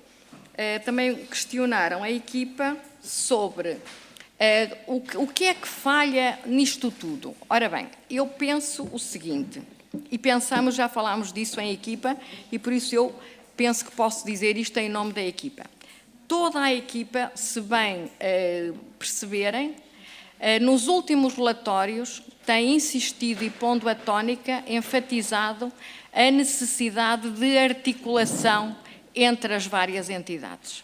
também questionaram a equipa sobre o que é que falha nisto tudo. Ora bem, eu penso o seguinte, e pensamos, já falámos disso em equipa, e por isso eu penso que posso dizer isto em nome da equipa. Toda a equipa, se bem perceberem, nos últimos relatórios tem insistido e pondo a tónica, enfatizado a necessidade de articulação entre as várias entidades.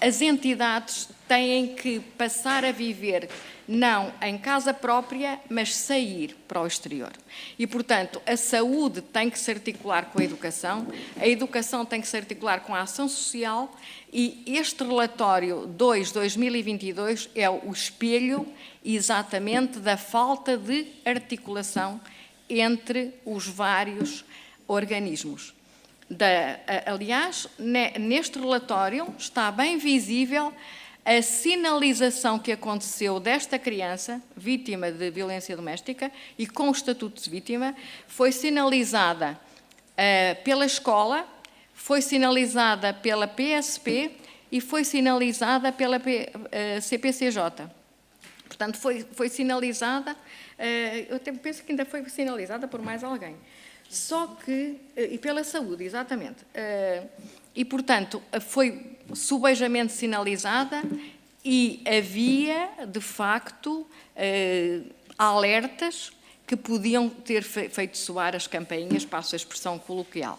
As entidades têm que passar a viver não em casa própria, mas sair para o exterior. E, portanto, a saúde tem que se articular com a educação tem que se articular com a ação social e este relatório 2022 é o espelho exatamente da falta de articulação entre os vários organismos. Aliás, neste relatório está bem visível a sinalização que aconteceu desta criança, vítima de violência doméstica, e com o Estatuto de Vítima, foi sinalizada pela escola, foi sinalizada pela PSP e foi sinalizada pela CPCJ. Portanto, foi sinalizada, eu até penso que ainda foi sinalizada por mais alguém. Só que, e pela saúde, exatamente. E, portanto, foi subejamente sinalizada e havia, de facto, alertas que podiam ter feito soar as campainhas, passo a expressão coloquial.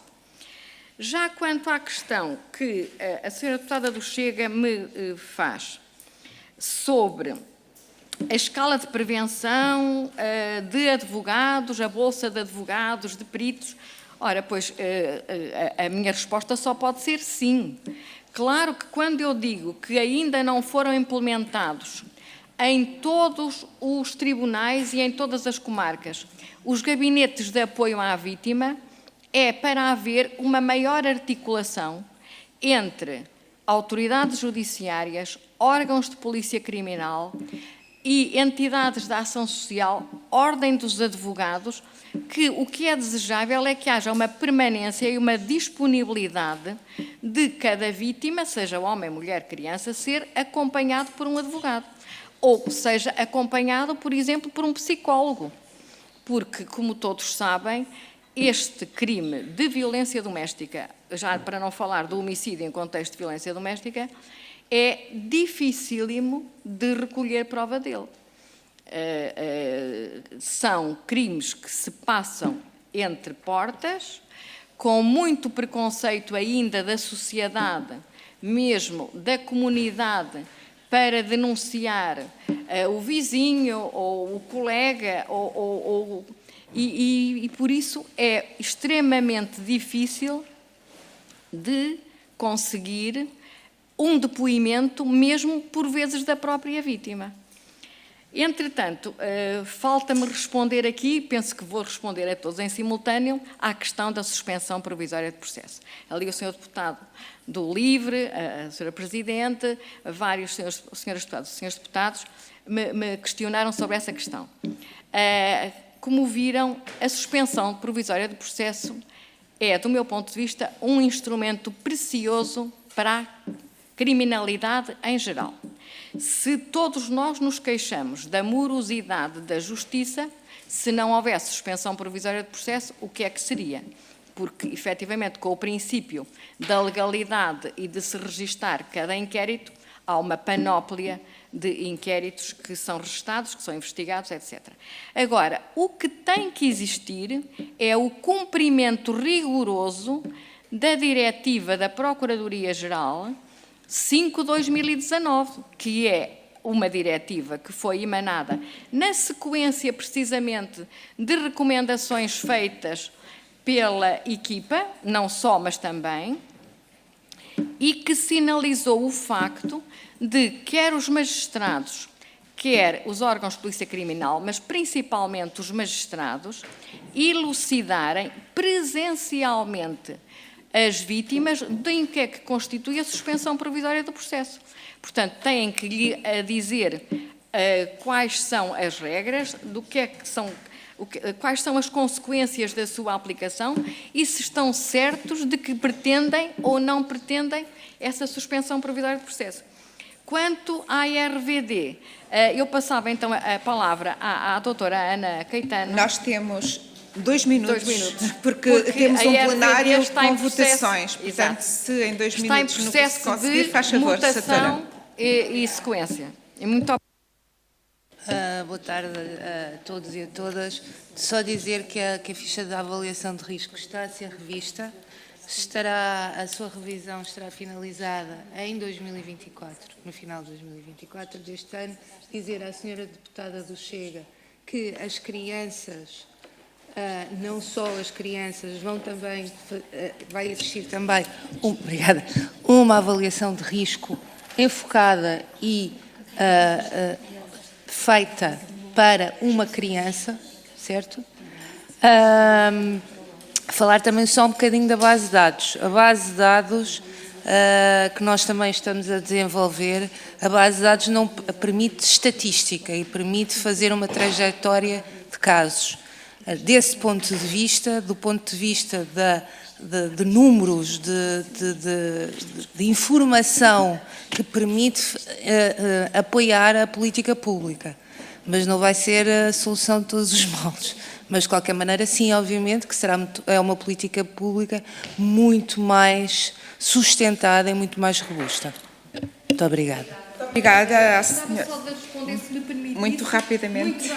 Já quanto à questão que a senhora deputada do Chega me faz sobre a escala de prevenção de advogados, a bolsa de advogados, de peritos, ora, pois a minha resposta só pode ser sim. Claro que quando eu digo que ainda não foram implementados em todos os tribunais e em todas as comarcas os gabinetes de apoio à vítima, é para haver uma maior articulação entre autoridades judiciárias, órgãos de polícia criminal e entidades da ação social, ordem dos advogados, que o que é desejável é que haja uma permanência e uma disponibilidade de cada vítima, seja homem, mulher, criança, ser acompanhado por um advogado. Ou seja acompanhado, por exemplo, por um psicólogo. Porque, como todos sabem, este crime de violência doméstica, já para não falar do homicídio em contexto de violência doméstica, é dificílimo de recolher prova dele. São crimes que se passam entre portas, com muito preconceito ainda da sociedade, mesmo da comunidade, para denunciar o vizinho ou o colega, e por isso é extremamente difícil de conseguir um depoimento, mesmo por vezes da própria vítima. Entretanto, falta-me responder aqui, penso que vou responder a todos em simultâneo, à questão da suspensão provisória de processo. Ali o Sr. Deputado do LIVRE, a Sra. Presidente, vários senhores deputados e senhores deputados me questionaram sobre essa questão. Como viram, a suspensão provisória de processo é, do meu ponto de vista, um instrumento precioso para a criminalidade em geral. Se todos nós nos queixamos da morosidade da justiça, se não houvesse suspensão provisória de processo, o que é que seria? Porque, efetivamente, com o princípio da legalidade e de se registar cada inquérito, há uma panóplia de inquéritos que são registados, que são investigados, etc. Agora, o que tem que existir é o cumprimento rigoroso da diretiva da Procuradoria-Geral 5/2019, que é uma diretiva que foi emanada na sequência, precisamente, de recomendações feitas pela equipa, não só, mas também, e que sinalizou o facto de quer os magistrados, quer os órgãos de polícia criminal, mas principalmente os magistrados, elucidarem presencialmente as vítimas de o que é que constitui a suspensão provisória do processo. Portanto, têm que lhe dizer quais são as regras, do que é que são, quais são as consequências da sua aplicação e se estão certos de que pretendem ou não pretendem essa suspensão provisória de processo. Quanto à RVD, eu passava então a palavra à doutora Ana Caetano. Nós temos 2 minutos, 2 minutos. porque temos um plenário está com em processo, votações. Portanto, exato. se em 2 está minutos em não processo se conseguir, de faz favor, mutação e sequência. E muito boa tarde a todos e a todas. Só dizer que a ficha de avaliação de risco está a ser revista. A sua revisão estará finalizada em 2024, no final de 2024 deste ano. Dizer à senhora deputada do Chega que as crianças, não só as crianças, vão também, vai existir também, uma avaliação de risco enfocada e feita para uma criança, certo? Falar também só um bocadinho da base de dados. A base de dados que nós também estamos a desenvolver, a base de dados não permite estatística e permite fazer uma trajetória de casos. Desse ponto de vista, do ponto de vista de números, de informação que permite apoiar a política pública, mas não vai ser a solução de todos os males. Mas, de qualquer maneira, sim, obviamente, que é uma política pública muito mais sustentada e muito mais robusta. Muito obrigada. Obrigada à senhora. Muito rapidamente.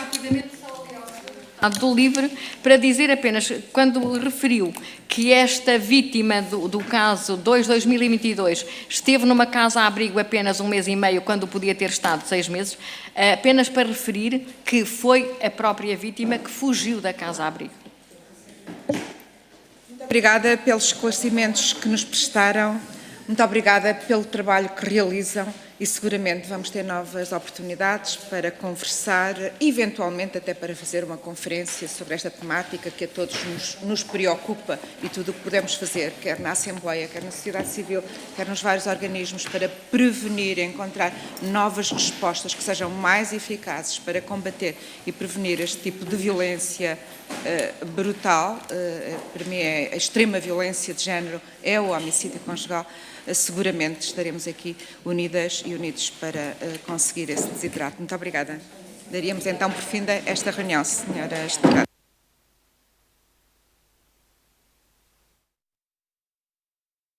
Do LIVRE, para dizer apenas, quando referiu que esta vítima do caso 2/2022 esteve numa casa-abrigo apenas 1 mês e meio, quando podia ter estado 6 meses, apenas para referir que foi a própria vítima que fugiu da casa-abrigo. Muito obrigada pelos esclarecimentos que nos prestaram, muito obrigada pelo trabalho que realizam e seguramente vamos ter novas oportunidades para conversar, eventualmente até para fazer uma conferência sobre esta temática que a todos nos preocupa e tudo o que podemos fazer, quer na Assembleia, quer na sociedade civil, quer nos vários organismos, para prevenir e encontrar novas respostas que sejam mais eficazes para combater e prevenir este tipo de violência brutal. Para mim a extrema violência de género é o homicídio conjugal. Seguramente estaremos aqui unidas e unidos para conseguir esse desidrato. Muito obrigada. Daríamos então por fim esta reunião, senhoras deputadas.